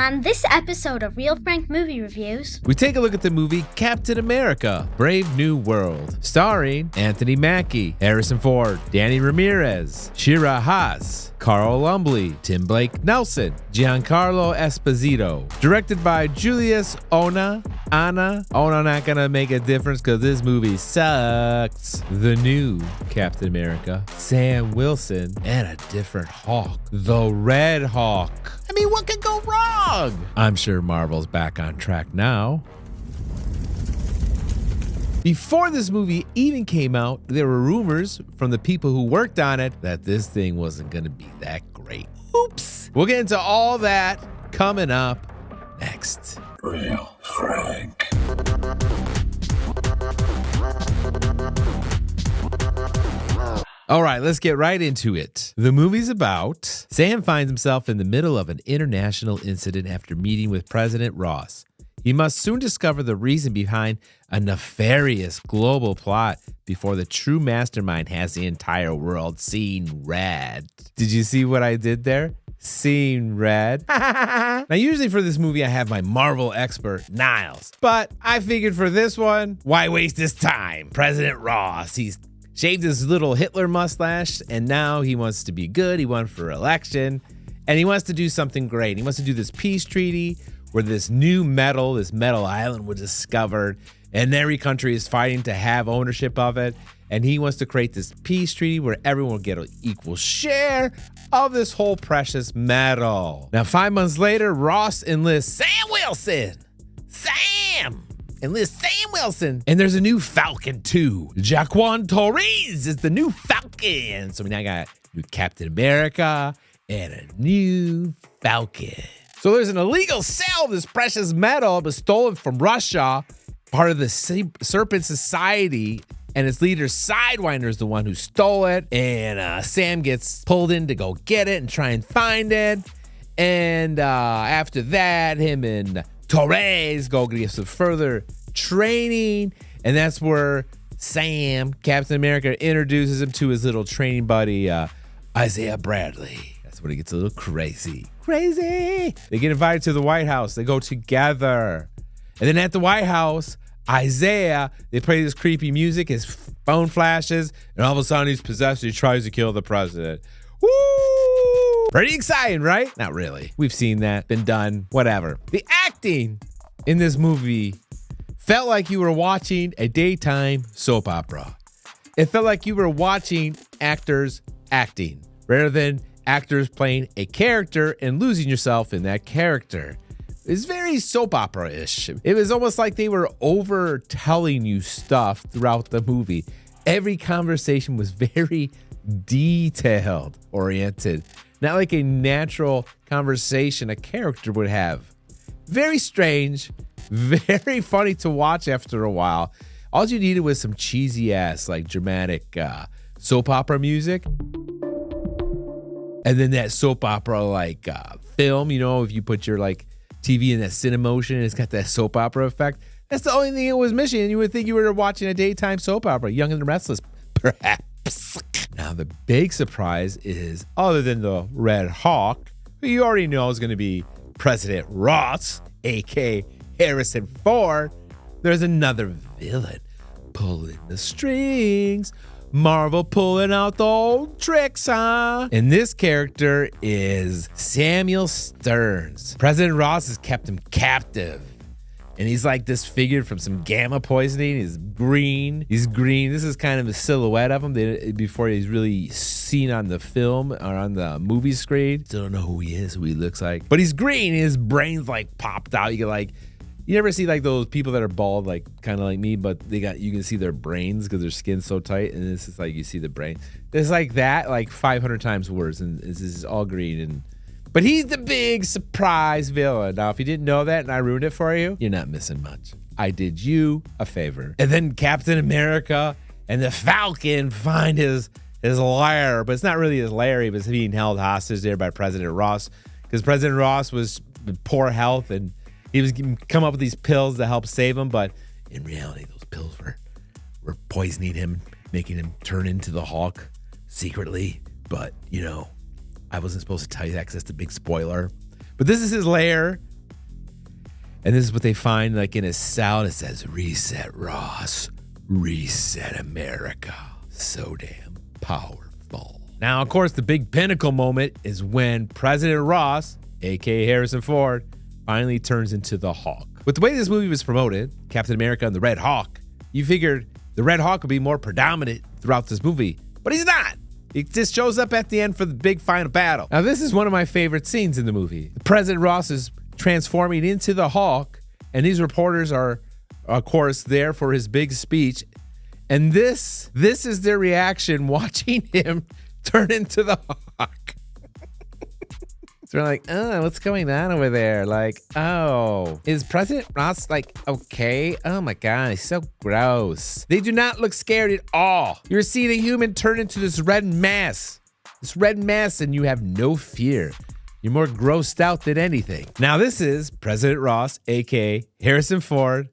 On this episode of ReelFRANK Movie Reviews, we take a look at the movie Captain America: Brave New World, starring Anthony Mackie, Harrison Ford, Danny Ramirez, Shira, Haas, Carl Lumbly, Tim Blake Nelson, Giancarlo Esposito. Directed by Julius, Onah. Onah not gonna make a difference because this movie sucks. The new Captain America, Sam Wilson, and a different Hawk, the Red Hawk. I mean, what could go wrong? I'm sure Marvel's back on track now. Before this movie even came out, there were rumors from the people who worked on it that this thing wasn't going to be that great. Oops. We'll get into all that coming up next. ReelFRANK. All right, let's get right into it. The movie's about Sam finds himself in the middle of an international incident after meeting with President Ross. He must soon discover the reason behind a nefarious global plot before the true mastermind has the entire world seeing red. Did you see what I did there? Seeing red. Now, usually for this movie, I have my Marvel expert, Niles. But I figured for this one, why waste his time? President Ross, he's shaved his little Hitler mustache, and now he wants to be good. He won for election, and he wants to do something great. He wants to do this peace treaty where this new metal, this metal island was discovered, and every country is fighting to have ownership of it. And he wants to create this peace treaty where everyone will get an equal share of this whole precious metal. Now, 5 months later, Ross enlists Sam Wilson. Enlist Sam Wilson. And there's a new Falcon too. Joaquin Torres is the new Falcon. So we now got new Captain America and a new Falcon. So there's an illegal sale of this precious metal. It was stolen from Russia, part of the Serpent Society. And its leader, Sidewinder, is the one who stole it. And Sam gets pulled in to go get it and try and find it. And after that, him and Torres go get some further training, and that's where Sam, Captain America, introduces him to his little training buddy, Isaiah Bradley. That's when he gets a little crazy. They get invited to the White House. They go together. And then at the White House, Isaiah, they play this creepy music. His phone flashes, and all of a sudden he's possessed. He tries to kill the president. Woo! Pretty exciting, right? Not really. We've seen that, been done, whatever. The acting in this movie felt like you were watching a daytime soap opera. It felt like you were watching actors acting rather than actors playing a character and losing yourself in that character. It's very soap opera-ish. It was almost like they were over telling you stuff throughout the movie. Every conversation was very detailed oriented, not like a natural conversation a character would have. Very strange, very funny to watch after a while. All you needed was some cheesy ass, like dramatic soap opera music. And then that soap opera like film, you know, if you put your like TV in that Cinemotion, it's got that soap opera effect. That's the only thing it was missing. And you would think you were watching a daytime soap opera, Young and the Restless, perhaps. Now, the big surprise is, other than the Red Hawk, who you already know is going to be President Ross, a.k.a. Harrison Ford, there's another villain pulling the strings. Marvel pulling out the old tricks, huh? And this character is Samuel Stearns. President Ross has kept him captive. And he's like this figure from some gamma poisoning. He's green. This is kind of a silhouette of him before he's really seen on the film or on the movie screen. Still don't know who he is, who he looks like. But he's green. His brain's like popped out. You never see like those people that are bald, like kind of like me, but you can see their brains because their skin's so tight. And this is like you see the brain. It's like that, like 500 times worse. And this is all green. But he's the big surprise villain. Now, if you didn't know that and I ruined it for you, you're not missing much. I did you a favor. And then Captain America and the Falcon find his lair, but it's not really his lair. He was being held hostage there by President Ross because President Ross was in poor health and he was come up with these pills to help save him. But in reality, those pills were poisoning him, making him turn into the Hulk secretly. But, you know, I wasn't supposed to tell you that because that's the big spoiler. But this is his lair And this is what they find like in his cell. It says, "Reset Ross, reset America." So damn powerful. Now, of course, the big pinnacle moment is when President Ross, aka Harrison Ford, finally turns into the Hawk. With the way this movie was promoted, Captain America and the Red Hawk, you figured the Red Hawk would be more predominant throughout this movie, but he's not. He just shows up at the end for the big final battle. Now, this is one of my favorite scenes in the movie. President Ross is transforming into the Hawk, and these reporters are, of course, there for his big speech. And this is their reaction watching him turn into the Hawk. So they're like, "Oh, what's going on over there? Like, oh, is President Ross like okay? Oh my God, he's so gross." They do not look scared at all. You're seeing a human turn into this red mass, and you have no fear. You're more grossed out than anything. Now, this is President Ross, aka Harrison Ford,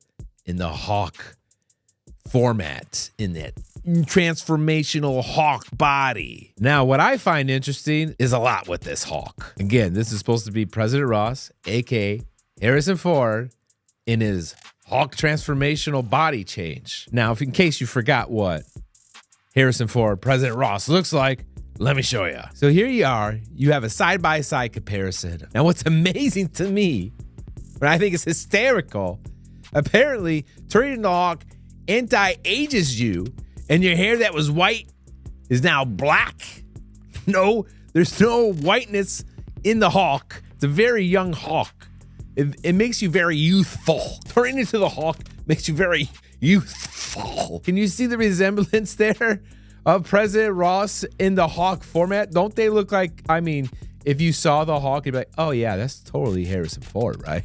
in the Hawk format, in that transformational Hawk body. Now, what I find interesting is a lot with this Hawk. Again, this is supposed to be President Ross, aka Harrison Ford, in his Hawk transformational body change. Now, if in case you forgot what Harrison Ford, President Ross looks like, let me show you. So here you are. You have a side-by-side comparison. Now, what's amazing to me, and I think is hysterical, apparently turning into Hawk anti-ages you, and your hair that was white is now black. No, there's no whiteness in the Hawk. It's a very young Hawk. It makes you very youthful. Turning into the Hawk makes you very youthful. Can you see the resemblance there of President Ross in the Hawk format? Don't they look like, I mean, if you saw the Hawk, you'd be like, oh yeah, that's totally Harrison Ford, right?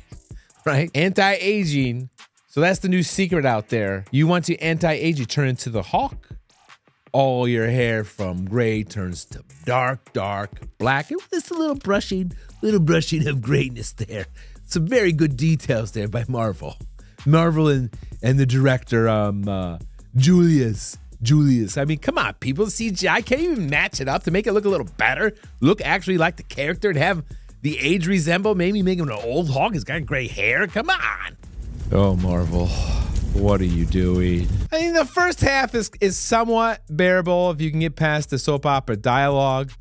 Right? Anti-aging. So that's the new secret out there. You want to anti-age, you turn into the Hawk. All your hair from gray turns to dark black. And just a little brushing of grayness there. Some very good details there by Marvel. Marvel and the director, Julius. I mean, come on, people. CGI can't even match it up to make it look a little better. Look actually like the character and have the age resemble. Maybe make him an old Hawk. He's got gray hair. Come on. Oh, Marvel, what are you doing? I mean, the first half is somewhat bearable if you can get past the soap opera dialogue.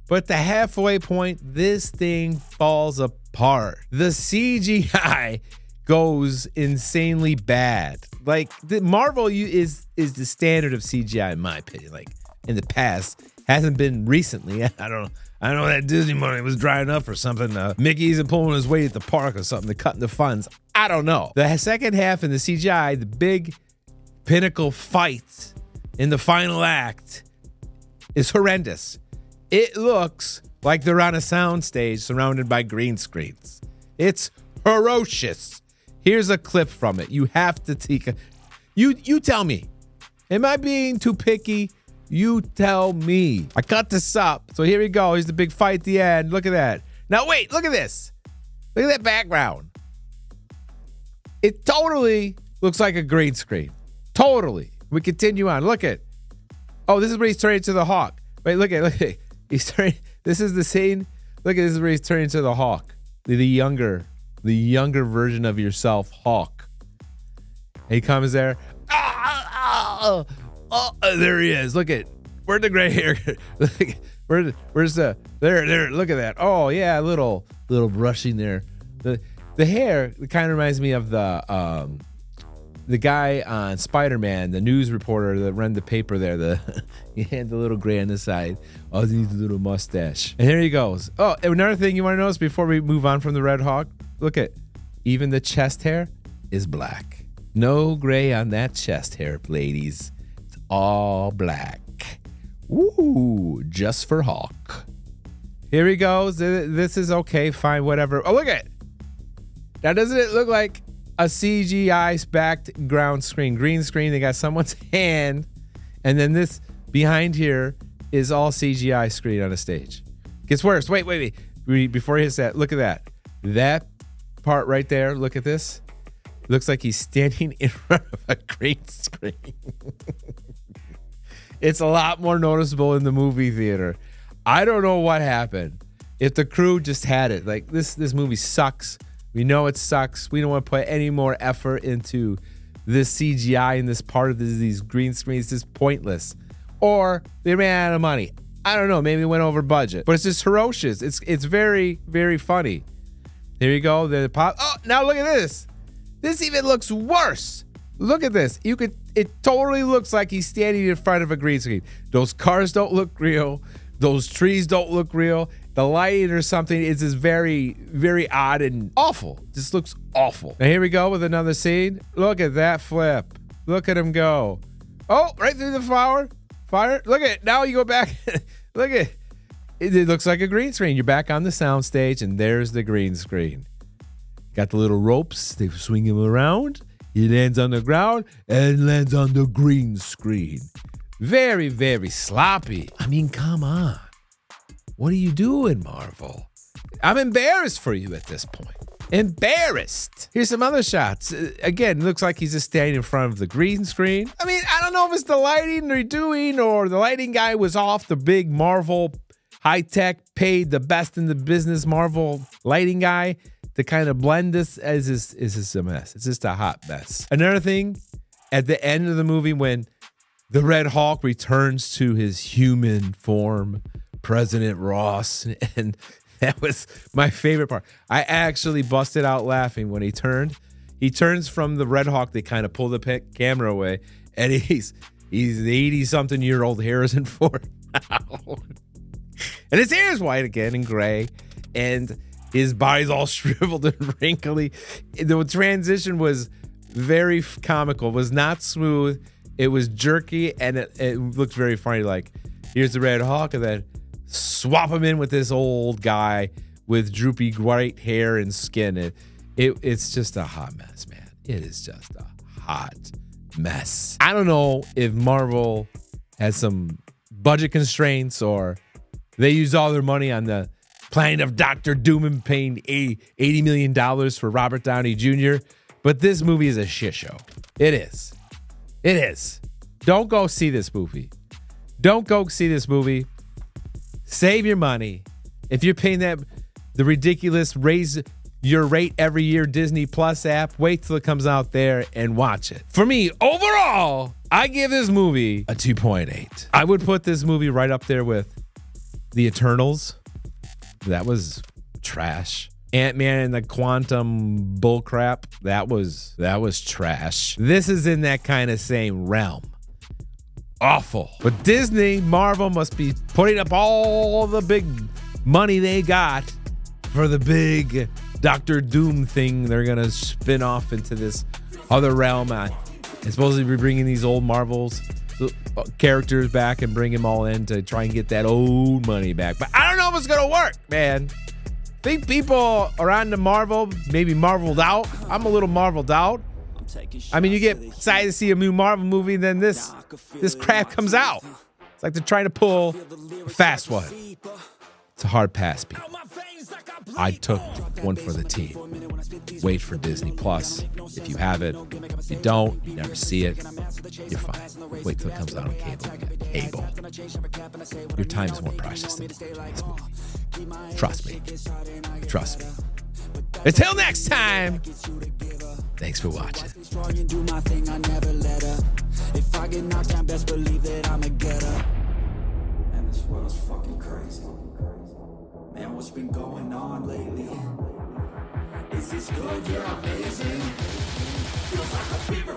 But the halfway point, this thing falls apart. The CGI goes insanely bad. Like, the Marvel is the standard of CGI in my opinion. Like, in the past, hasn't been recently. I don't know that Disney money was drying up or something. Mickey isn't pulling his weight at the park or something. They're cutting the funds. I don't know. The second half in the CGI, the big pinnacle fight in the final act is horrendous. It looks like they're on a soundstage surrounded by green screens. It's ferocious. Here's a clip from it. You have to take a... You tell me. Am I being too picky? You tell me. I cut this up. So here we go. Here's the big fight at the end. Look at that. Now wait, look at this. Look at that background. It totally looks like a green screen. Totally. We continue on. Look at. Oh, this is where he's turning into the Hawk. Wait, look at. He's turning. This is the scene. Look at this is where he's turning into the Hawk. The younger version of yourself, Hawk. He comes there. Oh, there he is. Look at. Where'd the gray hair? Where's the there? Look at that. Oh yeah, little brushing there. The hair kind of reminds me of the guy on Spider-Man, the news reporter that ran the paper there. He had the little gray on the side. Oh, he needs a little mustache. And here he goes. Oh, another thing you want to notice before we move on from the Red Hawk? Look at, even the chest hair is black. No gray on that chest hair, ladies. It's all black. Woo, just for Hawk. Here he goes. This is okay, fine, whatever. Oh, look at it. Now, doesn't it look like a CGI-backed ground screen, green screen? They got someone's hand, and then this behind here is all CGI screen on a stage. Gets worse. Wait. Before he hits that, look at that. That part right there, look at this. Looks like he's standing in front of a green screen. It's a lot more noticeable in the movie theater. I don't know what happened. If the crew just had it. Like, this movie sucks. We know it sucks. We don't want to put any more effort into this CGI and this part of these green screens. It's pointless. Or they ran out of money. I don't know. Maybe it went over budget. But it's just ferocious. It's very, very funny. Here you go. The pop. Oh, now look at this. This even looks worse. Look at this. It totally looks like he's standing in front of a green screen. Those cars don't look real. Those trees don't look real. The lighting or something is just very, very odd and awful. Just looks awful. Now here we go with another scene. Look at that flip. Look at him go. Oh, right through the fire. Look at it. Now you go back. Look at it. It looks like a green screen. You're back on the sound stage, and there's the green screen. Got the little ropes. They swing him around. He lands on the ground and lands on the green screen. Very, very sloppy. I mean, come on. What are you doing, Marvel? I'm embarrassed for you at this point. Embarrassed. Here's some other shots. Again, looks like he's just standing in front of the green screen. I mean, I don't know if it's the lighting they're doing or the lighting guy was off. The big Marvel high-tech paid the best in the business Marvel lighting guy to kind of blend this. Is this a mess? It's just a hot mess. Another thing, at the end of the movie when the Red Hulk returns to his human form, President Ross, and that was my favorite part. I actually busted out laughing when he turned. He turns from the Red Hawk. They kind of pull the camera away, and he's an 80-something-year-old Harrison Ford. And his hair is white again and gray, and his body's all shriveled and wrinkly. The transition was very comical. It was not smooth. It was jerky, and it looked very funny. Like, here's the Red Hawk, and then swap him in with this old guy with droopy white hair and skin. It's just a hot mess, man. It is just a hot mess. I don't know if Marvel has some budget constraints or they used all their money on the planet of Dr. Doom and paying $80 million for Robert Downey Jr. But this movie is a shit show. It is. It is. Don't go see this movie. Don't go see this movie. Save your money. If you're paying the ridiculous raise your rate every year Disney Plus app, wait till it comes out there and watch it. For me, overall, I give this movie a 2.8. I would put this movie right up there with The Eternals. That was trash. Ant-Man and the Quantum bullcrap. That was trash. This is in that kind of same realm. Awful. But Disney, Marvel must be putting up all the big money they got for the big Doctor Doom thing. They're going to spin off into this other realm. And supposedly be bringing these old Marvels characters back and bring them all in to try and get that old money back. But I don't know if it's going to work, man. Think people are on the Marvel, maybe marveled out. I'm a little marveled out. I mean, you get excited to see a new Marvel movie, then this crap comes out. It's like they're trying to pull a fast one. It's a hard pass, people. I took one for the team. Wait for Disney Plus. If you have it, if you don't, you never see it, you're fine. Wait till it comes out on cable. Cable. Your time is more precious than this movie. Trust me. Trust me. Until next time, thanks for watching. If I get knocked down, best believe that I'ma get up. Man, this world's fucking crazy. Man, what's been going on lately? Is this good? Yeah, amazing. Feels like a fever.